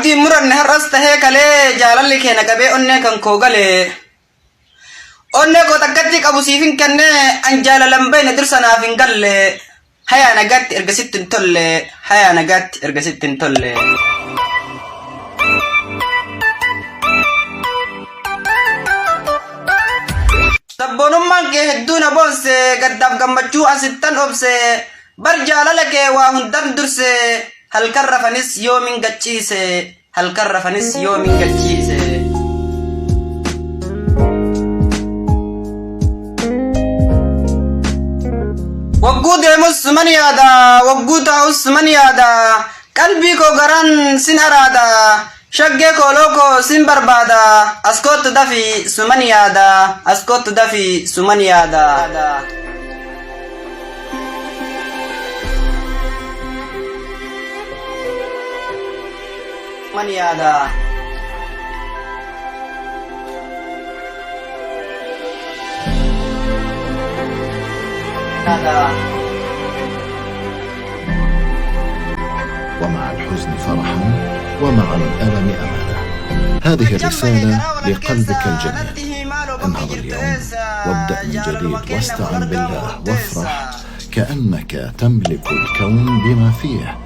abdii muranne har'asta heekalee jaalalli keenya qabee onnee kan koo galee onnee koo takkatti qabu siif hin kenne an jaalalan bayne dursa naaf hin galle hayaa nagaatti erga sitti hin tolle hayaa nagaatti erga sitti hin tolle. Sabboonummaan kee hedduu na boonse gaddaaf gammachuu asittan obse bar jaalala kee waa hundan durse halkan rafanis yoomin gachiise halkan rafanis yoomin gachiise. Wagguu deemus man yaada wagguu taa'us man yaada qalbii koo garaan sin araada shaggee koo lookoo sin barbaada askootu dafi suman yaada askootu dafi suman yaada. Man yaada. ومع الحزن فرحا ومع الألم أملا. هذه رسالة لقلبك الجميل. انهض اليوم وابدأ من جديد واستعن بالله وافرح كأنك تملك الكون بما فيه.